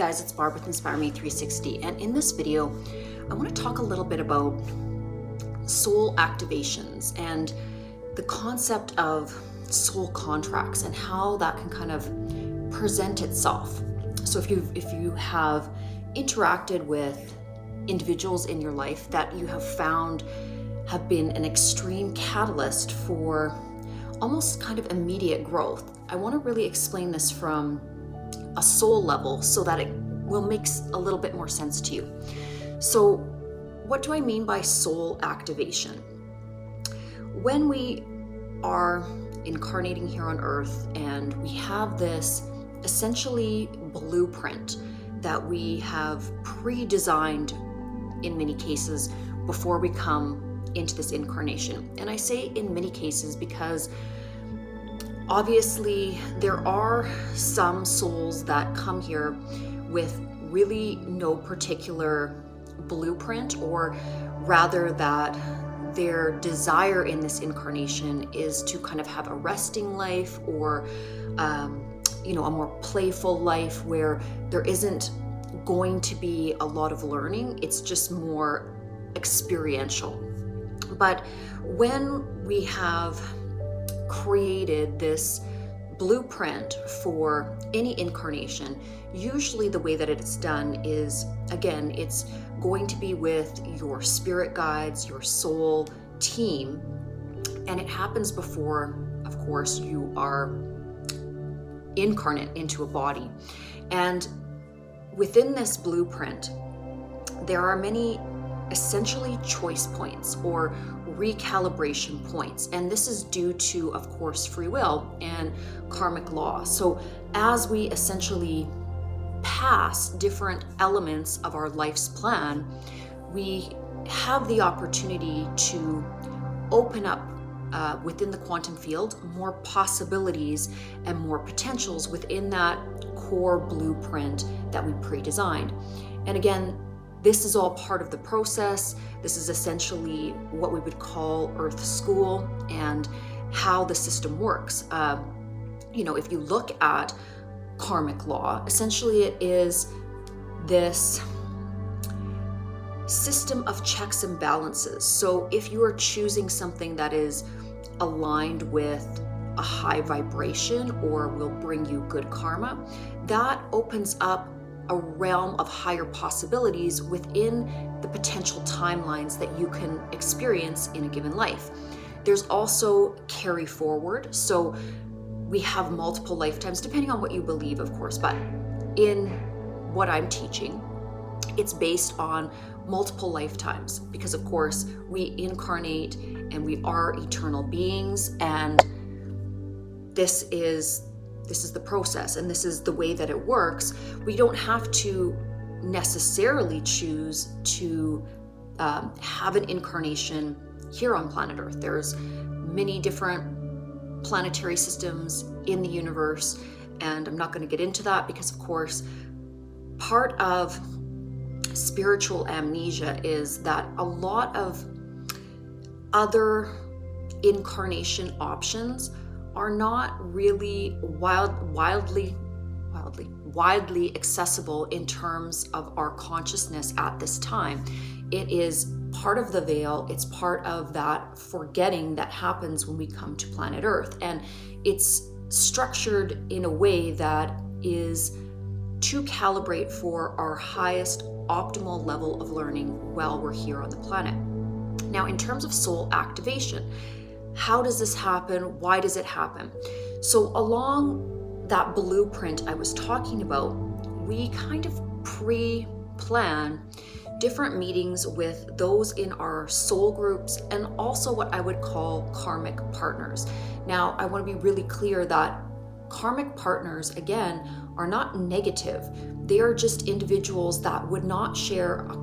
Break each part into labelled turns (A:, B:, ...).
A: guys, it's Barb with Inspire Me 360, and in this video I want to talk a little bit about soul activations and the concept of soul contracts and how that can kind of present itself. So if you have interacted with individuals in your life that you have found have been an extreme catalyst for almost kind of immediate growth, I want to really explain this from a soul level so that it will make a little bit more sense to you. So what do I mean by soul activation? When we are incarnating here on earth and we have this essentially blueprint that we have pre-designed in many cases before we come into this incarnation. And I say in many cases because obviously there are some souls that come here with really no particular blueprint, or rather that their desire in this incarnation is to kind of have a resting life or a more playful life where there isn't going to be a lot of learning. It's just more experiential. But when we have created this blueprint for any incarnation, usually the way that it's done is, again, it's going to be with your spirit guides, your soul team, and it happens before, of course, you are incarnate into a body. And within this blueprint, there are many essentially choice points or recalibration points, and this is due to, of course, free will and karmic law. So as we essentially pass different elements of our life's plan, we have the opportunity to open up within the quantum field more possibilities and more potentials within that core blueprint that we pre-designed. And again, this is all part of the process. This is essentially what we would call Earth School and how the system works. If you look at karmic law, essentially it is this system of checks and balances. So if you are choosing something that is aligned with a high vibration or will bring you good karma, that opens up a realm of higher possibilities within the potential timelines that you can experience in a given life. There's also carry forward. So we have multiple lifetimes, depending on what you believe, of course, but in what I'm teaching, it's based on multiple lifetimes because, of course, we incarnate and we are eternal beings, and this is the process, and this is the way that it works. We don't have to necessarily choose to have an incarnation here on planet Earth. There's many different planetary systems in the universe, and I'm not going to get into that because, of course, part of spiritual amnesia is that a lot of other incarnation options are not really widely accessible in terms of our consciousness at this time. It is part of the veil. It's part of that forgetting that happens when we come to planet Earth. And it's structured in a way that is to calibrate for our highest optimal level of learning while we're here on the planet. Now, in terms of soul activation, how does this happen? Why does it happen? So along that blueprint I was talking about, we kind of pre-plan different meetings with those in our soul groups and also what I would call karmic partners. Now, I want to be really clear that karmic partners, again, are not negative. They are just individuals that would not share a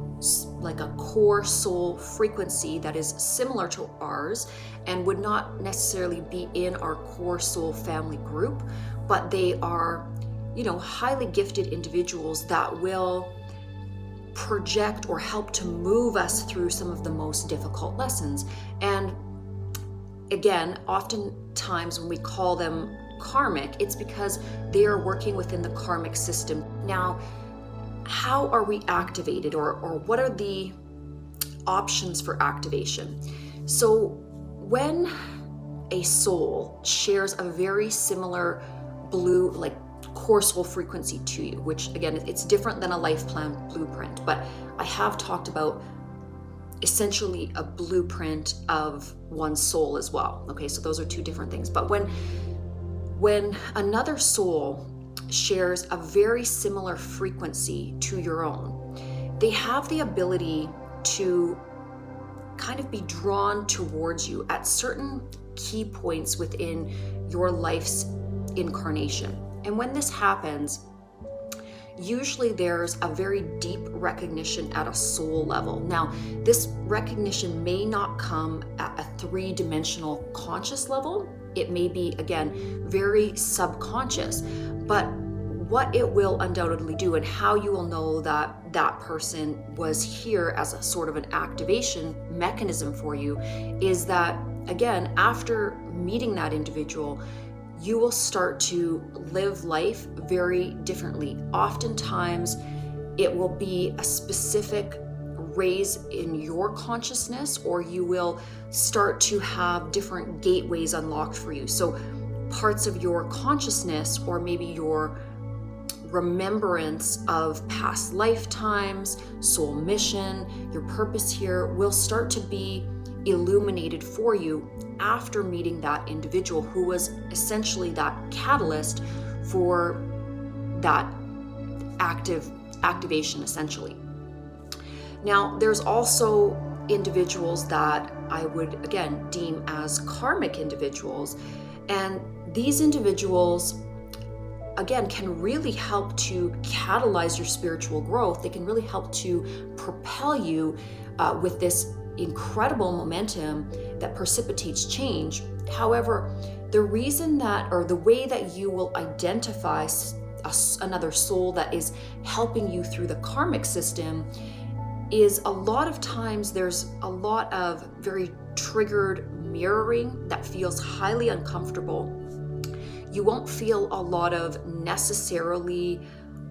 A: core soul frequency that is similar to ours and would not necessarily be in our core soul family group, but they are, highly gifted individuals that will project or help to move us through some of the most difficult lessons. And again, oftentimes when we call them karmic, it's because they are working within the karmic system. Now, how are we activated, or what are the options for activation? So when a soul shares a very similar blue, like core soul frequency to you, which again, it's different than a life plan blueprint, but I have talked about essentially a blueprint of one's soul as well. Okay, so those are two different things. But when another soul shares a very similar frequency to your own, they have the ability to kind of be drawn towards you at certain key points within your life's incarnation. And when this happens, usually there's a very deep recognition at a soul level. Now, this recognition may not come at a three-dimensional conscious level. It may be, again, very subconscious, but what it will undoubtedly do, and how you will know that that person was here as a sort of an activation mechanism for you, is that, again, after meeting that individual, you will start to live life very differently. Oftentimes, it will be a specific raise in your consciousness, or you will start to have different gateways unlocked for you. So parts of your consciousness, or maybe your remembrance of past lifetimes, soul mission, your purpose here, will start to be illuminated for you after meeting that individual who was essentially that catalyst for that activation, essentially. Now, there's also individuals that I would, again, deem as karmic individuals, and these individuals, again, can really help to catalyze your spiritual growth. They can really help to propel you with this incredible momentum that precipitates change. However, the reason that, or the way that you will identify another soul that is helping you through the karmic system, is a lot of times there's a lot of very triggered mirroring that feels highly uncomfortable. You won't feel a lot of necessarily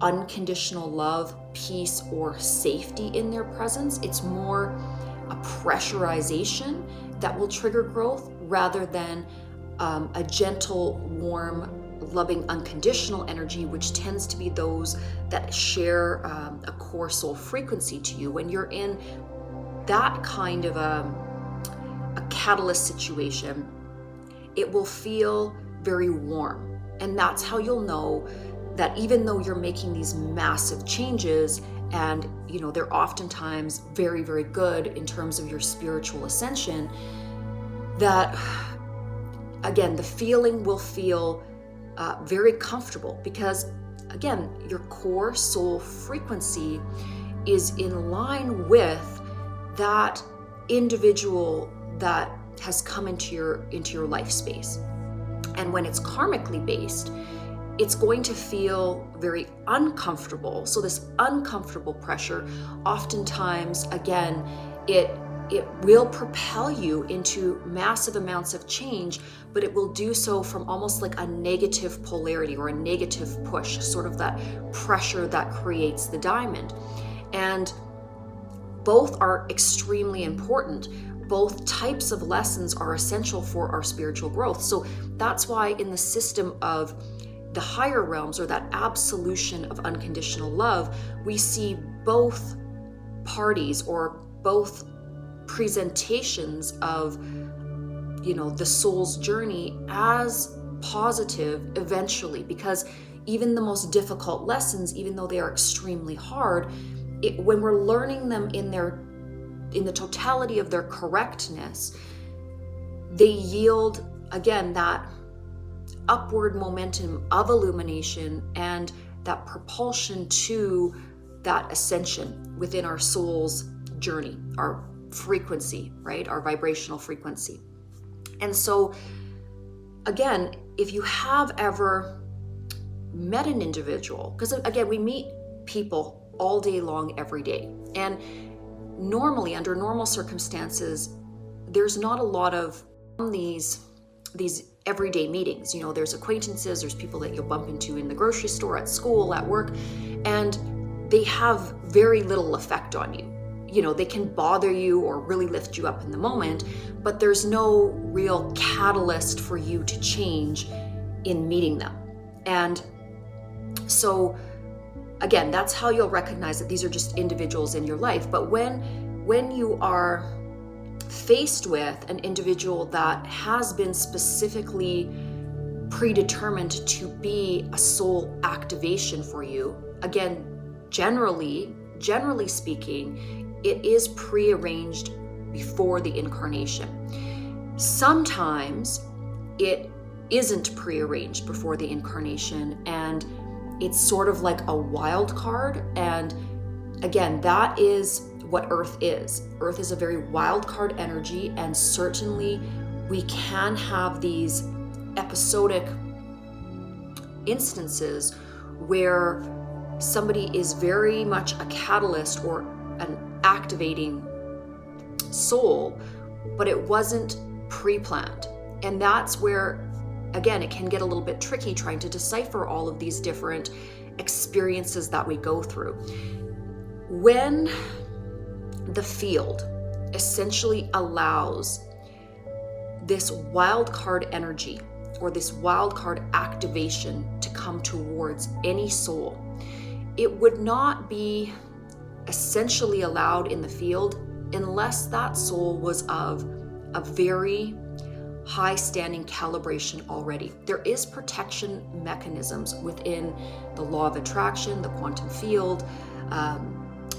A: unconditional love, peace, or safety in their presence. It's more a pressurization that will trigger growth, rather than a gentle, warm, loving, unconditional energy, which tends to be those that share a core soul frequency to you. When you're in that kind of a catalyst situation, it will feel very warm. And that's how you'll know that even though you're making these massive changes, and they're oftentimes very, very good in terms of your spiritual ascension, that again, the feeling will feel very comfortable, because again, your core soul frequency is in line with that individual that has come into your life space. And when it's karmically based, it's going to feel very uncomfortable. So this uncomfortable pressure, oftentimes, again, it will propel you into massive amounts of change, but it will do so from almost like a negative polarity, or a negative push, sort of that pressure that creates the diamond. And both are extremely important. Both types of lessons are essential for our spiritual growth. So that's why in the system of the higher realms, or that absolution of unconditional love, we see both parties, or both presentations of the soul's journey as positive eventually, because even the most difficult lessons, even though they are extremely hard, when we're learning them in the totality of their correctness, they yield, again, that upward momentum of illumination and that propulsion to that ascension within our soul's journey, our frequency, right? Our vibrational frequency. And so, again, if you have ever met an individual, because again, we meet people all day long, every day. And normally, under normal circumstances, there's not a lot of these everyday meetings. There's acquaintances, there's people that you'll bump into in the grocery store, at school, at work. And they have very little effect on you. You know, they can bother you or really lift you up in the moment, but there's no real catalyst for you to change in meeting them. And so again, that's how you'll recognize that these are just individuals in your life. But when you are faced with an individual that has been specifically predetermined to be a soul activation for you, again, generally speaking, it is prearranged before the incarnation. Sometimes it isn't prearranged before the incarnation, and it's sort of like a wild card. And again, that is what Earth is. Earth is a very wild card energy, and certainly we can have these episodic instances where somebody is very much a catalyst or an activating soul, but it wasn't pre-planned. And that's where, again, it can get a little bit tricky trying to decipher all of these different experiences that we go through. When the field essentially allows this wild card energy or this wild card activation to come towards any soul, it would not be essentially allowed in the field unless that soul was of a very high standing calibration already. There is protection mechanisms within the law of attraction, the quantum field,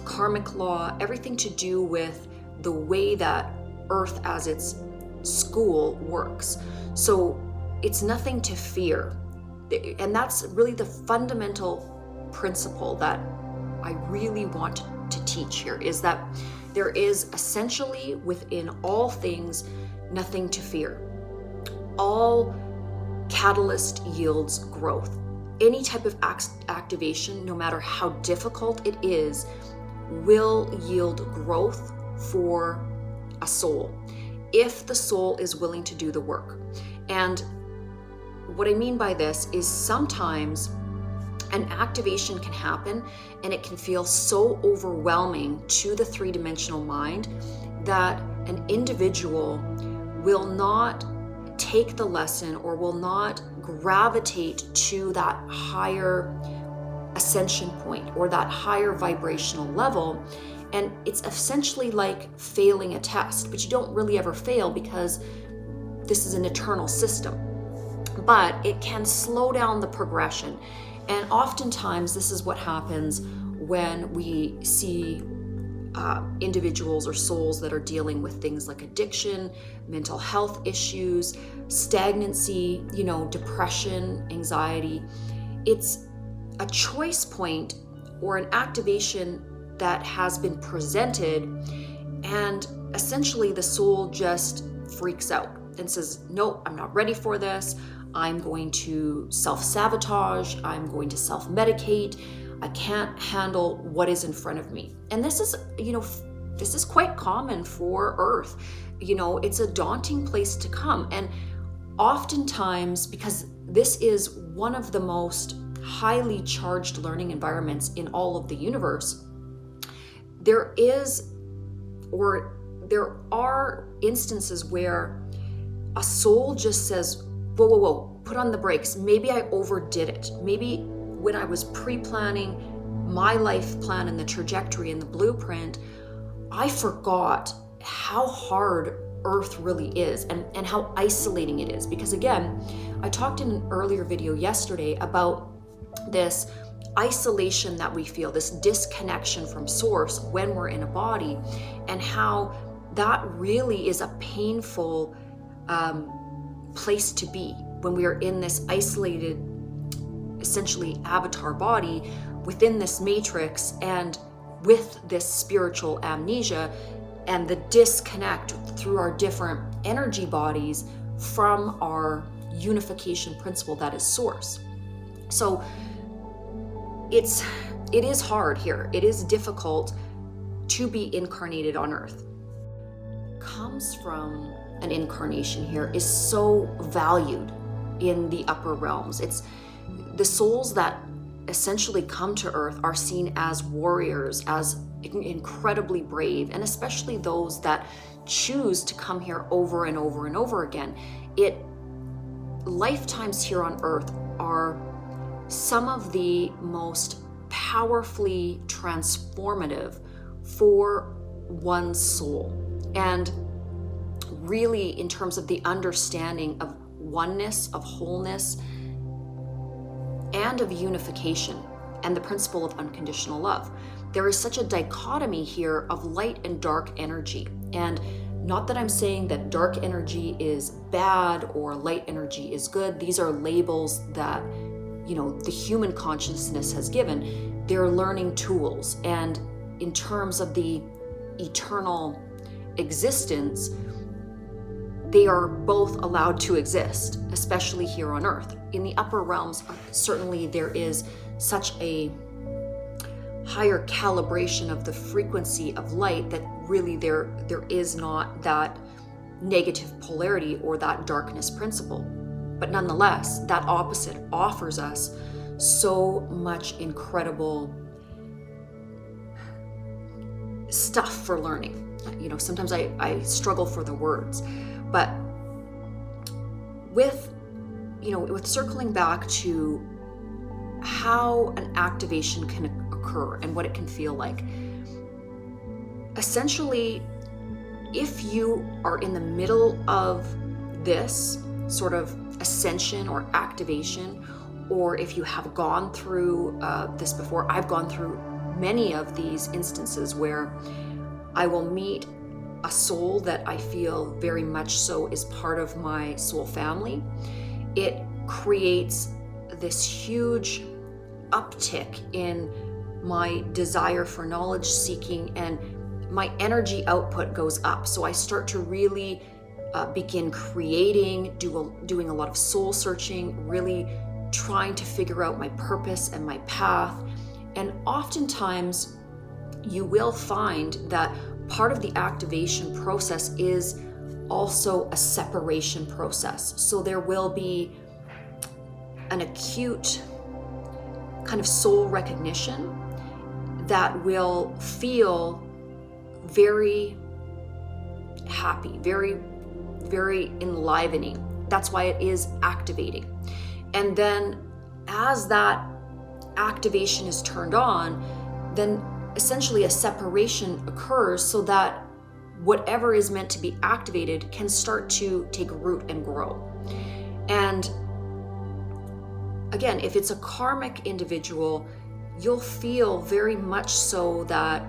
A: karmic law, everything to do with the way that Earth as its school works. So it's nothing to fear. And that's really the fundamental principle that I really want to teach here, is that there is essentially within all things nothing to fear. All catalyst yields growth. Any type of activation, no matter how difficult it is, will yield growth for a soul if the soul is willing to do the work. And what I mean by this is sometimes an activation can happen and it can feel so overwhelming to the three-dimensional mind that an individual will not take the lesson or will not gravitate to that higher ascension point or that higher vibrational level. And it's essentially like failing a test, but you don't really ever fail because this is an eternal system. But it can slow down the progression. And oftentimes this is what happens when we see individuals or souls that are dealing with things like addiction, mental health issues, stagnancy, depression, anxiety. It's a choice point or an activation that has been presented, and essentially the soul just freaks out and says, no, I'm not ready for this. I'm going to self-sabotage. I'm going to self-medicate. I can't handle what is in front of me. And this is, this is quite common for Earth. It's a daunting place to come. And oftentimes, because this is one of the most highly charged learning environments in all of the universe, there are instances where a soul just says, whoa, put on the brakes. Maybe I overdid it. Maybe when I was pre-planning my life plan and the trajectory and the blueprint, I forgot how hard Earth really is and how isolating it is. Because again, I talked in an earlier video yesterday about this isolation that we feel, this disconnection from source when we're in a body, and how that really is a painful place to be when we are in this isolated, essentially avatar body within this matrix and with this spiritual amnesia and the disconnect through our different energy bodies from our unification principle that is source. So it is hard here. It is difficult to be incarnated on Earth. Comes from an incarnation here is so valued in the upper realms. It's the souls that essentially come to Earth are seen as warriors, as incredibly brave, and especially those that choose to come here over and over and over again. Lifetimes here on Earth are some of the most powerfully transformative for one's soul. And really, in terms of the understanding of oneness, of wholeness, and of unification, and the principle of unconditional love. There is such a dichotomy here of light and dark energy. And not that I'm saying that dark energy is bad or light energy is good. These are labels that, the human consciousness has given. They're learning tools. And in terms of the eternal existence, they are both allowed to exist, especially here on Earth. In the upper realms, certainly there is such a higher calibration of the frequency of light that really there is not that negative polarity or that darkness principle. But nonetheless, that opposite offers us so much incredible stuff for learning. Sometimes I struggle for the words, but with circling back to how an activation can occur and what it can feel like. Essentially, if you are in the middle of this sort of ascension or activation, or if you have gone through this before, I've gone through many of these instances where I will meet a soul that I feel very much so is part of my soul family. It creates this huge uptick in my desire for knowledge seeking, and my energy output goes up. So I start to really begin creating, doing a lot of soul searching, really trying to figure out my purpose and my path. And oftentimes you will find that part of the activation process is also a separation process. So there will be an acute kind of soul recognition that will feel very happy, very, very enlivening. That's why it is activating. And then as that activation is turned on, then essentially a separation occurs so that whatever is meant to be activated can start to take root and grow. And again, if it's a karmic individual, you'll feel very much so that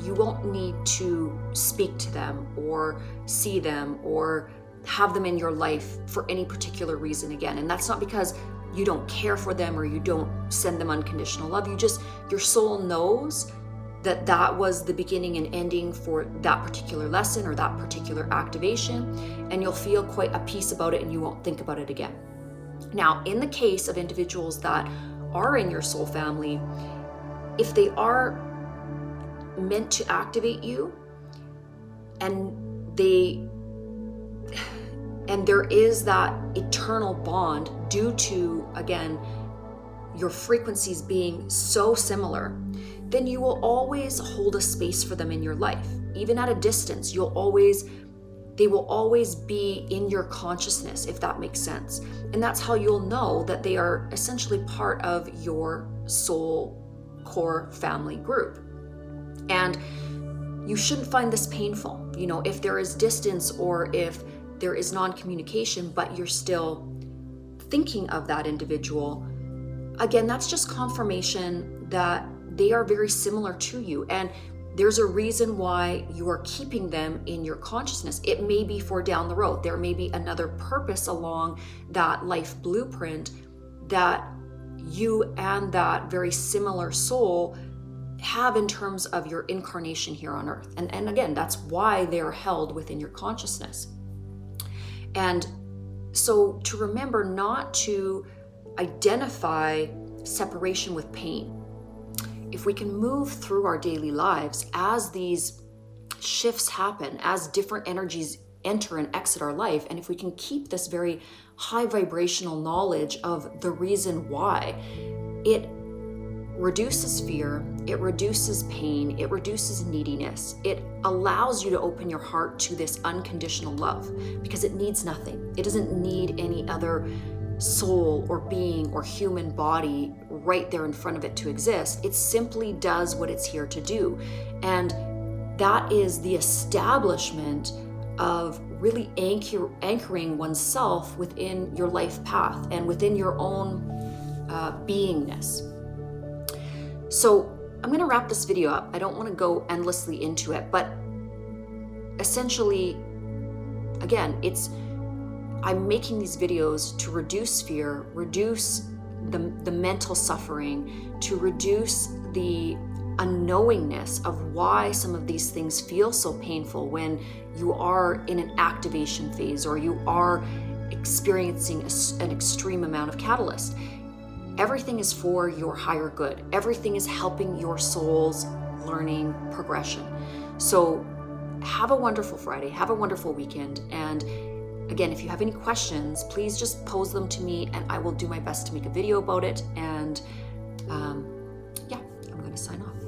A: you won't need to speak to them or see them or have them in your life for any particular reason again. And that's not because you don't care for them or you don't send them unconditional love. Your soul knows that that was the beginning and ending for that particular lesson or that particular activation, and you'll feel quite a peace about it and you won't think about it again. Now, in the case of individuals that are in your soul family, if they are meant to activate you and there is that eternal bond due to, again, your frequencies being so similar, then you will always hold a space for them in your life. Even at a distance, they will always be in your consciousness, if that makes sense. And that's how you'll know that they are essentially part of your soul core family group. And you shouldn't find this painful. If there is distance or if there is non-communication, but you're still thinking of that individual, again, that's just confirmation that they are very similar to you. And there's a reason why you are keeping them in your consciousness. It may be for down the road. There may be another purpose along that life blueprint that you and that very similar soul have in terms of your incarnation here on Earth. And again, that's why they're held within your consciousness. And so to remember not to identify separation with pain. If we can move through our daily lives as these shifts happen, as different energies enter and exit our life, and if we can keep this very high vibrational knowledge of the reason why, it reduces fear, it reduces pain, it reduces neediness. It allows you to open your heart to this unconditional love because it needs nothing. It doesn't need any other soul or being or human body right there in front of it to exist. It simply does what it's here to do. And that is the establishment of really anchoring oneself within your life path and within your own beingness. So I'm going to wrap this video up. I don't want to go endlessly into it, but essentially, again, I'm making these videos to reduce fear, reduce the mental suffering, to reduce the unknowingness of why some of these things feel so painful when you are in an activation phase or you are experiencing an extreme amount of catalyst. Everything is for your higher good. Everything is helping your soul's learning progression. So have a wonderful Friday, have a wonderful weekend. And again, if you have any questions, please just pose them to me and I will do my best to make a video about it. And yeah, I'm going to sign off.